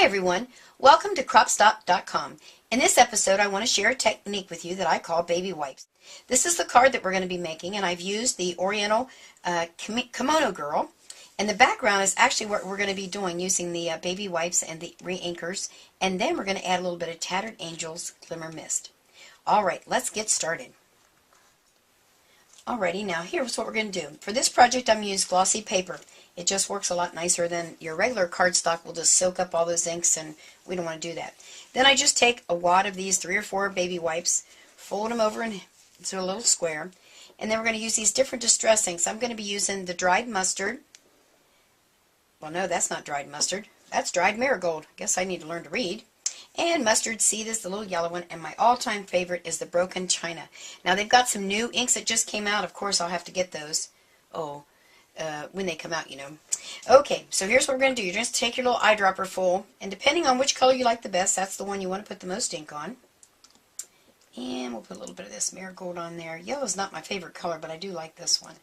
everyone, welcome to Cropstock.com. In this episode I want to share a technique with you that I call baby wipes. This is the card that we're going to be making, and I've used the Oriental Kimono Girl, and the background is actually what we're going to be doing using the baby wipes and the re-inkers, and then we're going to add a little bit of Tattered Angels Glimmer Mist. Alright, let's get started. Alrighty, now here's what we're going to do. For this project I'm using glossy paper. It just works a lot nicer than your regular cardstock will just soak up all those inks, and we don't want to do that. Then I just take a wad of these 3 or 4 baby wipes, fold them over into a little square, and then we're going to use these different distress inks. I'm going to be using the dried mustard. Well, no, that's not dried mustard. That's dried marigold. I guess I need to learn to read. And mustard seed is the little yellow one, and my all-time favorite is the Broken China. Now they've got some new inks that just came out. Of course I'll have to get those. When they come out, you know. Okay, so here's what we're going to do. You're just take your little eyedropper full, and depending on which color you like the best, that's the one you want to put the most ink on. And we'll put a little bit of this marigold on there. Yellow's not my favorite color, but I do like this one.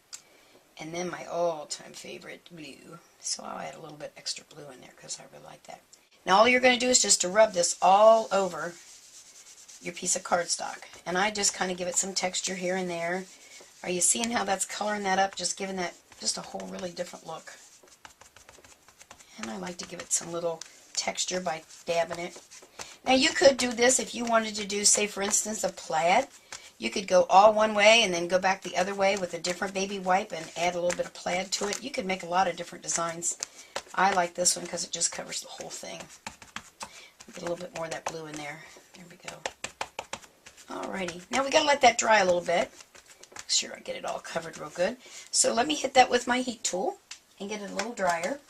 And then my all-time favorite, blue. So I'll add a little bit extra blue in there because I really like that. Now all you're going to do is just to rub this all over your piece of cardstock. And I just kind of give it some texture here and there. Are you seeing how that's coloring that up? Just giving that just a whole really different look. And I like to give it some little texture by dabbing it. Now you could do this if you wanted to do, say for instance, a plaid. You could go all one way and then go back the other way with a different baby wipe and add a little bit of plaid to it. You could make a lot of different designs. I like this one because it just covers the whole thing. Get a little bit more of that blue in there. There we go. Alrighty. Now we got to let that dry a little bit. Make sure I get it all covered real good. So let me hit that with my heat tool and get it a little drier.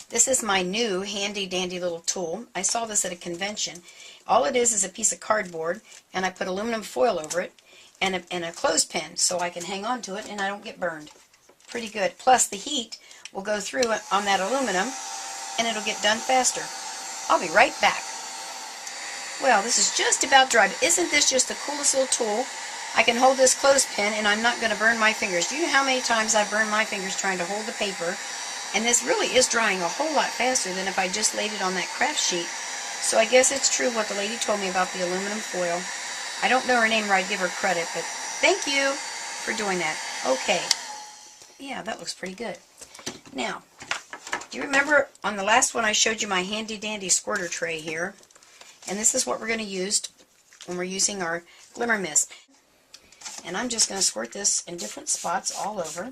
This is my new handy dandy little tool. I saw this at a convention. All it is a piece of cardboard, and I put aluminum foil over it and a clothespin so I can hang on to it and I don't get burned. Pretty good. Plus the heat will go through on that aluminum and it'll get done faster. I'll be right back. Well, this is just about dry, but isn't this just the coolest little tool? I can hold this clothespin and I'm not going to burn my fingers. Do you know how many times I've burned my fingers trying to hold the paper? And this really is drying a whole lot faster than if I just laid it on that craft sheet. So I guess it's true what the lady told me about the aluminum foil. I don't know her name or I'd give her credit, but thank you for doing that. Okay. Yeah, that looks pretty good. Now, do you remember on the last one I showed you my handy dandy squirter tray here? And this is what we're going to use when we're using our Glimmer Mist. And I'm just going to squirt this in different spots all over.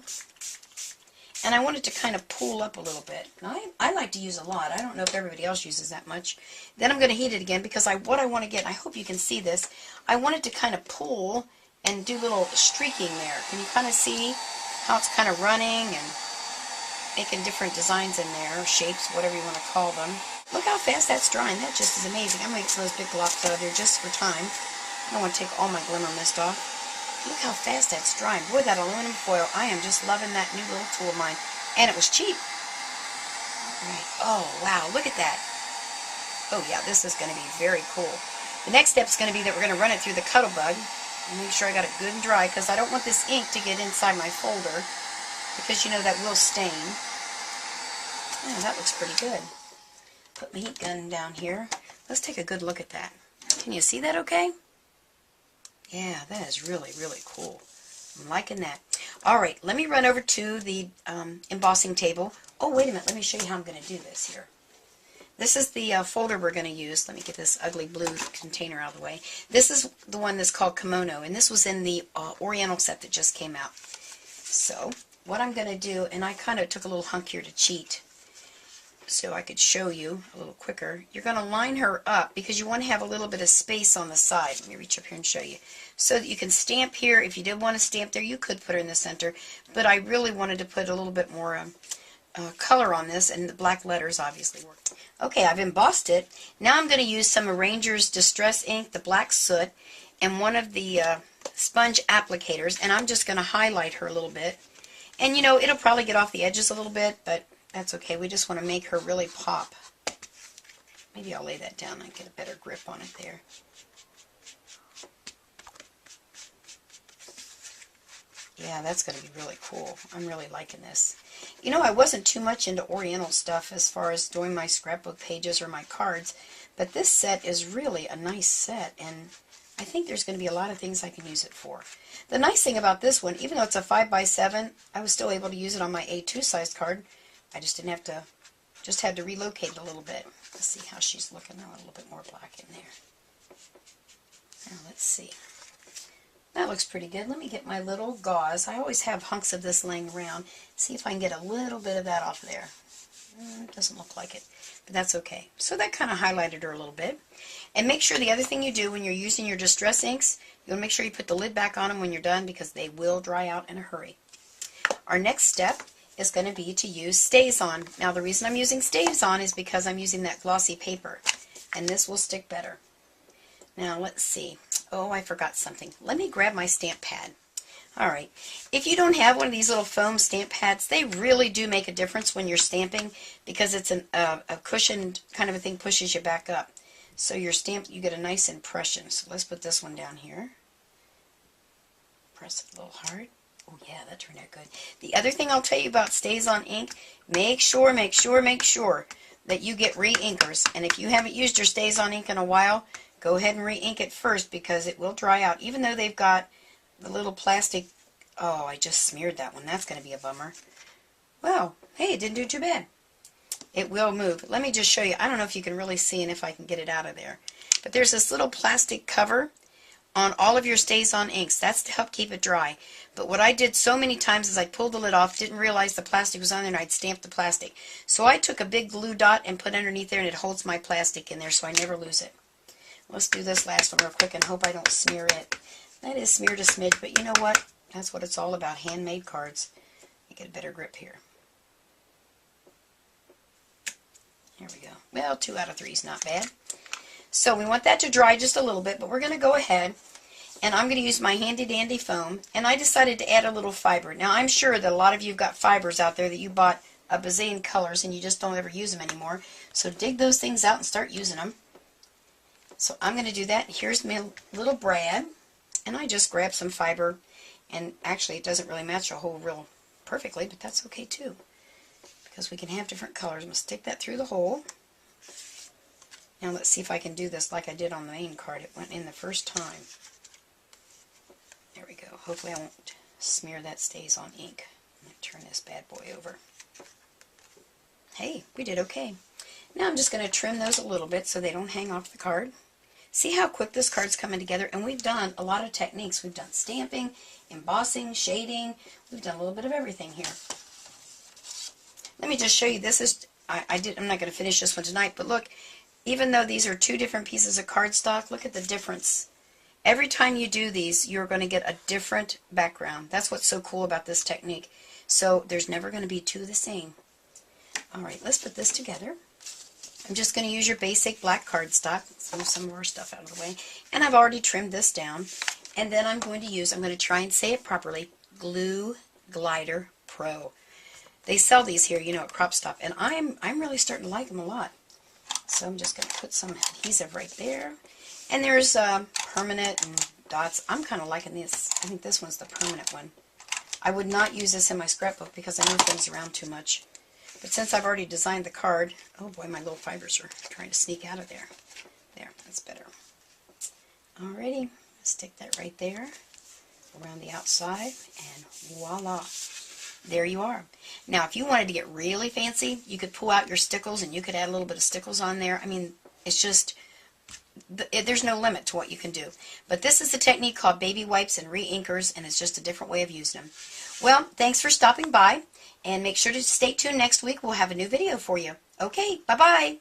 And I want it to kind of pool up a little bit. Now, I like to use a lot. I don't know if everybody else uses that much. Then I'm going to heat it again because what I want to get, I hope you can see this, I want it to kind of pool and do little streaking there. Can you kind of see how it's kind of running and making different designs in there, or shapes, whatever you want to call them. Look how fast that's drying. That just is amazing. I'm going to get some of those big globs out of there just for time. I don't want to take all my Glimmer Mist off. Look how fast that's drying. Boy, that aluminum foil, I am just loving that new little tool of mine. And it was cheap. Right. Oh, wow, look at that. Oh, yeah, this is going to be very cool. The next step is going to be that we're going to run it through the Cuttlebug and make sure I got it good and dry, because I don't want this ink to get inside my folder, because you know that will stain. Oh, that looks pretty good. Put my heat gun down here. Let's take a good look at that. Can you see that okay? Yeah, that is really, really cool. I'm liking that. Alright, let me run over to the embossing table. Oh, wait a minute. Let me show you how I'm going to do this here. This is the folder we're going to use. Let me get this ugly blue container out of the way. This is the one that's called Kimono, and this was in the Oriental set that just came out. So, what I'm going to do, and I kind of took a little hunk here to cheat so I could show you a little quicker. You're going to line her up because you want to have a little bit of space on the side. Let me reach up here and show you. So that you can stamp here. If you did want to stamp there, you could put her in the center. But I really wanted to put a little bit more color on this, and the black letters obviously work. Okay, I've embossed it. Now I'm going to use some Arranger's Distress Ink, the Black Soot, and one of the sponge applicators, and I'm just going to highlight her a little bit. And you know, it'll probably get off the edges a little bit, but that's okay. We just want to make her really pop. Maybe I'll lay that down and get a better grip on it there. Yeah, that's going to be really cool. I'm really liking this. You know, I wasn't too much into Oriental stuff as far as doing my scrapbook pages or my cards, but this set is really a nice set, and I think there's going to be a lot of things I can use it for. The nice thing about this one, even though it's a 5x7, I was still able to use it on my A2 size card. I just didn't have to, just had to relocate it a little bit. Let's see how she's looking now, a little bit more black in there. Now let's see. That looks pretty good. Let me get my little gauze. I always have hunks of this laying around. See if I can get a little bit of that off there. Doesn't look like it, but that's okay. So that kind of highlighted her a little bit. And make sure the other thing you do when you're using your distress inks, you'll make sure you put the lid back on them when you're done because they will dry out in a hurry. Our next step is going to be to use StazOn. Now the reason I'm using StazOn is because I'm using that glossy paper, and this will stick better. Now let's see. Oh, I forgot something. Let me grab my stamp pad. Alright, if you don't have one of these little foam stamp pads, they really do make a difference when you're stamping because it's a cushioned kind of a thing, pushes you back up. So your stamp, you get a nice impression. So let's put this one down here. Press it a little hard. Oh yeah, that turned out good. The other thing I'll tell you about StazOn ink, make sure that you get re-inkers. And if you haven't used your StazOn ink in a while, go ahead and re-ink it first because it will dry out. Even though they've got the little plastic, oh, I just smeared that one. That's going to be a bummer. Well, hey, it didn't do too bad. It will move. Let me just show you. I don't know if you can really see and if I can get it out of there. But there's this little plastic cover on all of your StazOn inks. That's to help keep it dry. But what I did so many times is I pulled the lid off, didn't realize the plastic was on there, and I'd stamped the plastic. So I took a big glue dot and put underneath there, and it holds my plastic in there so I never lose it. Let's do this last one real quick and hope I don't smear it. That is smeared a smidge, but you know what? That's what it's all about, handmade cards. You get a better grip here. There we go. Well, 2 out of 3 is not bad. So we want that to dry just a little bit, but we're going to go ahead and I'm going to use my handy dandy foam, and I decided to add a little fiber. Now I'm sure that a lot of you have got fibers out there that you bought a bazillion colors and you just don't ever use them anymore. So dig those things out and start using them. So I'm going to do that. Here's my little brad, and I just grabbed some fiber, and actually it doesn't really match a hole real perfectly, but that's okay too, because we can have different colors. I'm going to stick that through the hole. Now let's see if I can do this like I did on the main card. It went in the first time. There we go. Hopefully I won't smear that StazOn ink. I'm going to turn this bad boy over. Hey, we did okay. Now I'm just going to trim those a little bit so they don't hang off the card. See how quick this card's coming together? And we've done a lot of techniques. We've done stamping, embossing, shading. We've done a little bit of everything here. Let me just show you. This is, I'm not going to finish this one tonight, but look, even though these are 2 different pieces of cardstock, look at the difference. Every time you do these, you're going to get a different background. That's what's so cool about this technique. So there's never going to be 2 the same. Alright, let's put this together. I'm just going to use your basic black cardstock. Let's move some of our stuff out of the way. And I've already trimmed this down. And then I'm going to try and say it properly, Glue Glider Pro. They sell these here, you know, at Crop Stop. And I'm really starting to like them a lot. So I'm just going to put some adhesive right there. And there's permanent and dots. I'm kind of liking this. I think this one's the permanent one. I would not use this in my scrapbook because I move things around too much. But since I've already designed the card, oh boy, my little fibers are trying to sneak out of there. There, that's better. Alrighty, stick that right there around the outside, and voila. There you are. Now, if you wanted to get really fancy, you could pull out your stickles and you could add a little bit of stickles on there. I mean, it's just, there's no limit to what you can do. But this is a technique called baby wipes and re-inkers, and it's just a different way of using them. Well, thanks for stopping by, and make sure to stay tuned next week. We'll have a new video for you. Okay, bye-bye.